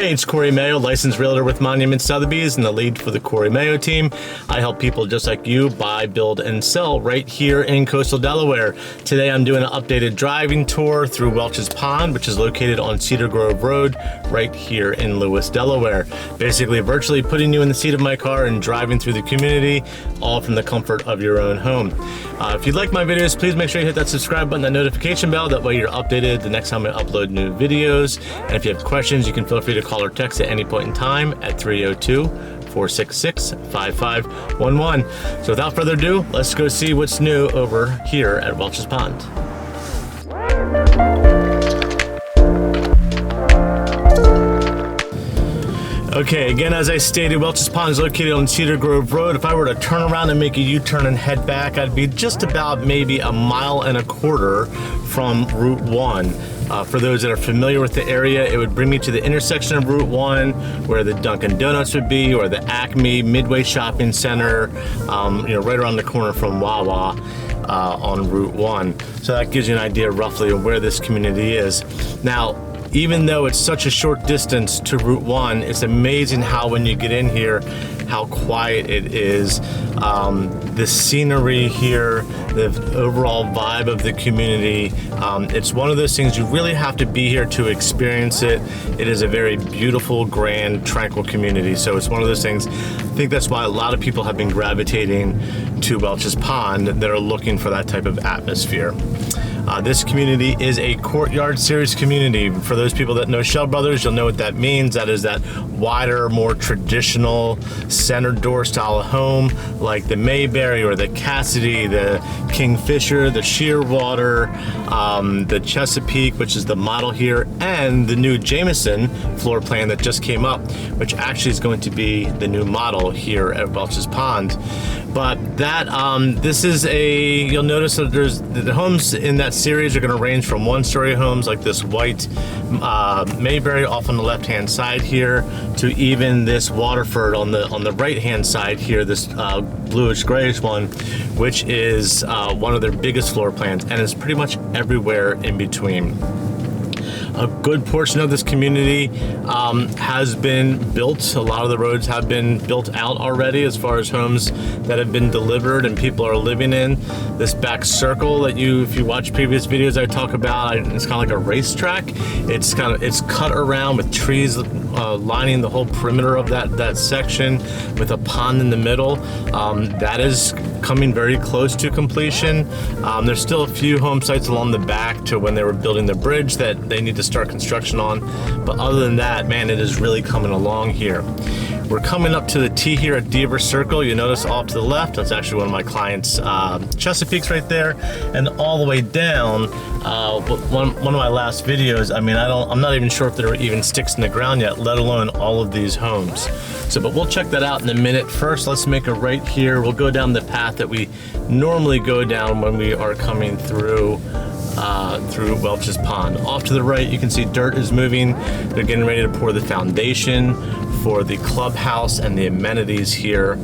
Hey, it's Cory Mayo, licensed realtor with Monument Sotheby's and the lead for the Cory Mayo team. I help people just like you buy, build, and sell right here in coastal Delaware. Today I'm doing an updated driving tour through Welches Pond, which is located on Cedar Grove Road right here in Lewes, Delaware. Basically virtually putting you in the seat of my car and driving through the community, all from the comfort of your own home. If you like my videos, please make sure you hit that subscribe button, that notification bell. That way you're updated the next time I upload new videos. And if you have questions, you can feel free to call or text at any point in time at 302-466-5511. So without further ado, let's go see what's new over here at Welches Pond. Okay, again, as I stated, Welches Pond is located on Cedar Grove Road. If I were to turn around and make a U-turn and head back, I'd be just about maybe 1.25 miles from Route 1. For those that are familiar with the area, it would bring me to the intersection of Route 1 where the Dunkin' Donuts would be, or the Acme Midway Shopping Center, right around the corner from Wawa on Route 1. So that gives you an idea roughly of where this community is. Now, even though it's such a short distance to Route 1, it's amazing how when you get in here, how quiet it is. The scenery here, the overall vibe of the community. It's one of those things you really have to be here to experience it. It is a very beautiful, grand, tranquil community. So it's one of those things, I think that's why a lot of people have been gravitating to Welches Pond that are looking for that type of atmosphere. This community is a courtyard series community. For those people that know Schell Brothers, you'll know what that means. That is that wider, more traditional center door style of home, like the Mayberry or the Cassidy, the Kingfisher, the Shearwater, the Chesapeake, which is the model here, and the new Jameson floor plan that just came up, which actually is going to be the new model here at Welches Pond. But that this is you'll notice that there's the homes in that series are going to range from one-story homes like this white Mayberry off on the left-hand side here, to even this Waterford on the right-hand side here, this bluish grayish one, which is one of their biggest floor plans, and it's pretty much everywhere in between. A good portion of this community has been built. A lot of the roads have been built out already as far as homes that have been delivered and people are living in. This back circle that if you watch previous videos I talk about, it's kind of like a racetrack. It's cut around with trees lining the whole perimeter of that section, with a pond in the middle. That is coming very close to completion. There's still a few home sites along the back to when they were building the bridge that they need to start construction on, but other than that, man, it is really coming along here. We're coming up to the T here at Deaver Circle. You notice off to the left, that's actually one of my clients' Chesapeake's right there, and all the way down, one of my last videos, I mean, I'm not even sure if there are even sticks in the ground yet, let alone all of these homes. So, but we'll check that out in a minute. First, let's make a right here. We'll go down the path that we normally go down when we are coming through Welches Pond. Off to the right, you can see dirt is moving. They're getting ready to pour the foundation for the clubhouse and the amenities here.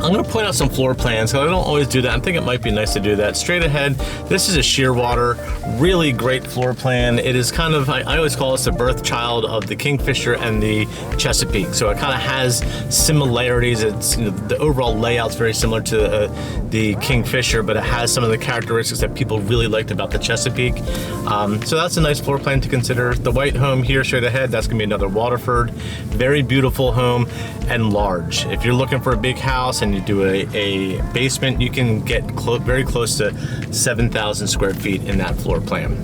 I'm going to point out some floor plans, because I don't always do that. I think it might be nice to do that. Straight ahead, this is a Shearwater, really great floor plan. It is kind of, I always call this the birth child of the Kingfisher and the Chesapeake. So it kind of has similarities. It's, the overall layout's very similar to the Kingfisher, but it has some of the characteristics that people really liked about the Chesapeake. So that's a nice floor plan to consider. The white home here straight ahead, that's going to be another Waterford. Very beautiful home and large. If you're looking for a big house and you do a basement, you can get very close to 7,000 square feet in that floor plan.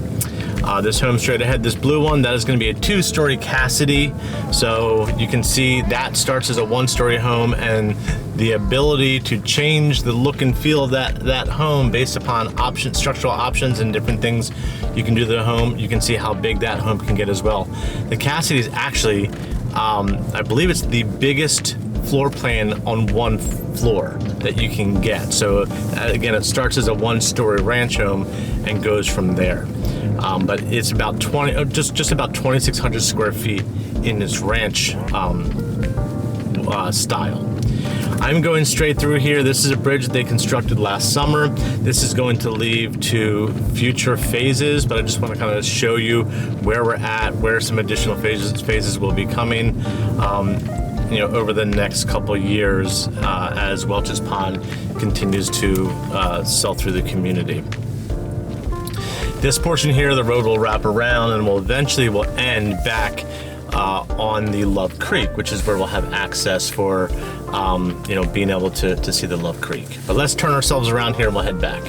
This home straight ahead, this blue one, that is going to be a 2-story Cassidy. So you can see that starts as a 1-story home, and the ability to change the look and feel of that home based upon structural options and different things you can do to the home. You can see how big that home can get as well. The Cassidy is actually, I believe it's the biggest floor plan on one floor that you can get. So again, it starts as a 1-story ranch home and goes from there. But it's about just about 2,600 square feet in this ranch style. I'm going straight through here. This is a bridge that they constructed last summer. This is going to lead to future phases, but I just want to kind of show you where we're at, where some additional phases will be coming, over the next couple years as Welches Pond continues to sell through the community. This portion here, the road will wrap around and will end back on the Love Creek, which is where we'll have access for being able to see the Love Creek. But let's turn ourselves around here and we'll head back.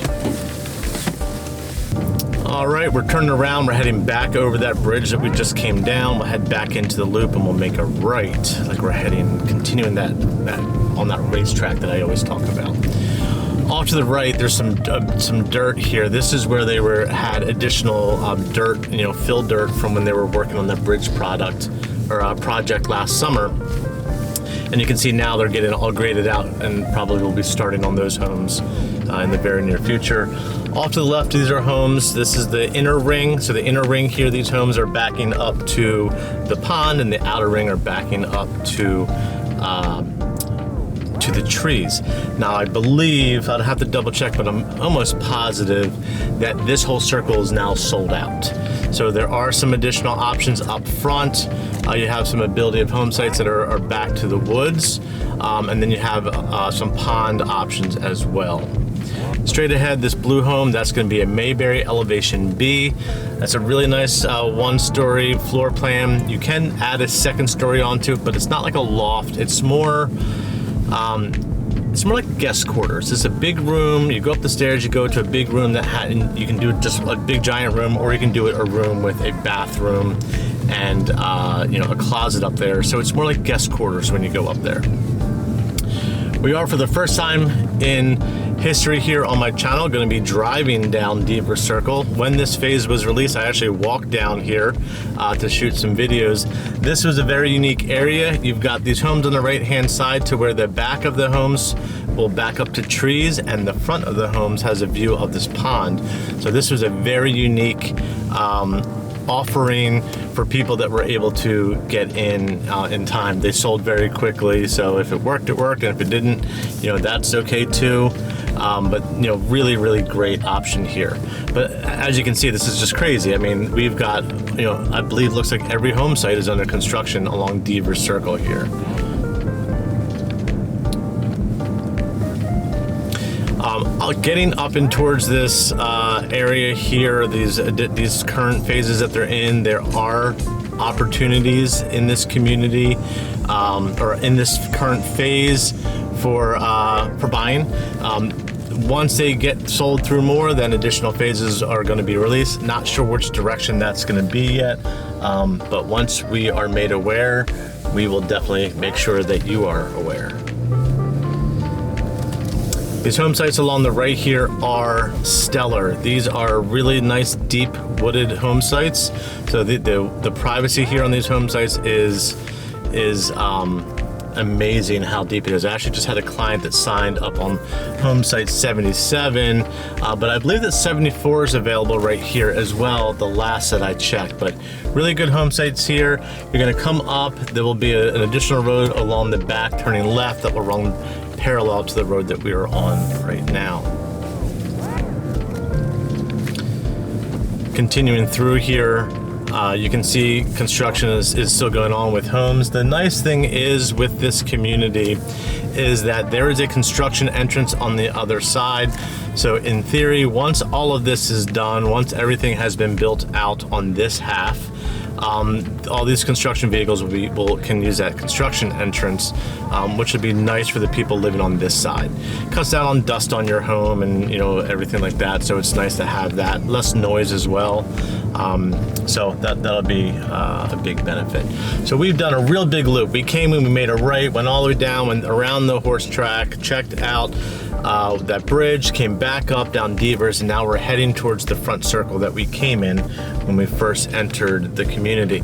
All right, we're turning around. We're heading back over that bridge that we just came down. We'll head back into the loop and we'll make a right, like we're continuing that on that racetrack that I always talk about. Off to the right, there's some dirt here. This is where they had additional dirt, fill dirt from when they were working on the bridge project last summer. And you can see now they're getting all graded out and probably will be starting on those homes in the very near future. Off to the left, these are homes. This is the inner ring. So the inner ring here, these homes are backing up to the pond, and the outer ring are backing up to the trees. Now I believe, I'd have to double check, but I'm almost positive that this whole circle is now sold out. So there are some additional options up front. You have some ability of home sites that are back to the woods, and then you have some pond options as well. Straight ahead, this blue home, that's going to be a Mayberry Elevation B. That's a really nice one-story floor plan. You can add a second story onto it, but it's not like a loft. It's more like guest quarters. It's a big room. You go up the stairs, you go to a big room you can do just a big giant room, or you can do it a room with a bathroom and a closet up there. So it's more like guest quarters when you go up there. We are, for the first time in history here on my channel, going to be driving down Devers Circle. When this phase was released, I actually walked down here to shoot some videos. This was a very unique area. You've got these homes on the right hand side to where the back of the homes will back up to trees, and the front of the homes has a view of this pond. So this was a very unique offering for people that were able to get in time. They sold very quickly, so if it worked, it worked, and if it didn't, that's okay too. But really, really great option here. But as you can see, this is just crazy. I mean, we've got, I believe looks like every home site is under construction along Devers Circle here. Getting up in towards this area here, these current phases that they're in, there are opportunities in this community or in this current phase for buying. Once they get sold through more, then additional phases are going to be released. Not sure which direction that's going to be yet, but once we are made aware, we will definitely make sure that you are aware. These home sites along the right here are stellar. These are really nice, deep wooded home sites. So the privacy here on these home sites is amazing how deep it is. I actually just had a client that signed up on home site 77, but I believe that 74 is available right here as well, the last that I checked. But really good home sites here. You're gonna come up, there will be an additional road along the back turning left that will run parallel to the road that we are on right now. Continuing through here, you can see construction is still going on with homes. The nice thing is with this community is that there is a construction entrance on the other side. So in theory, once all of this is done, once everything has been built out on this half, all these construction vehicles can use that construction entrance, which would be nice for the people living on this side. Cuts down on dust on your home and everything like that. So it's nice to have that, less noise as well. So that'll be a big benefit. So we've done a real big loop. We came in, we made a right, went all the way down, went around the horse track, checked out that bridge, came back up down Devers, and now we're heading towards the front circle that we came in when we first entered the community.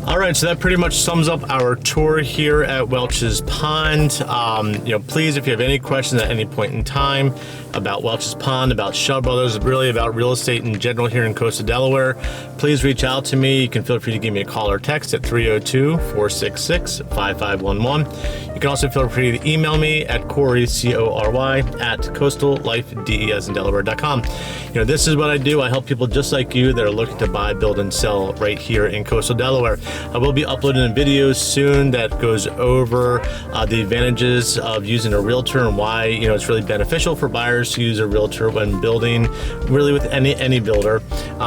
All right, so that pretty much sums up our tour here at Welch's Pond. Please, if you have any questions at any point in time about Welch's Pond, about Schell Brothers, really about real estate in general here in coastal Delaware, please reach out to me. You can feel free to give me a call or text at 302-466-5511. You can also feel free to email me at Cory, C-O-R-Y, at coastallifedes.com. This is what I do. I help people just like you that are looking to buy, build, and sell right here in coastal Delaware. I will be uploading a video soon that goes over the advantages of using a realtor and why it's really beneficial for buyers to use a realtor when building, really with any builder.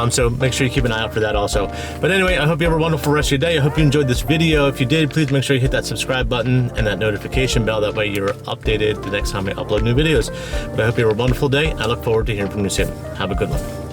So make sure you keep an eye out for that also. But anyway, I hope you have a wonderful rest of your day. I hope you enjoyed this video. If you did, please make sure you hit that subscribe button and that notification bell. That way you're updated the next time I upload new videos. But I hope you have a wonderful day. I look forward to hearing from you soon. Have a good one.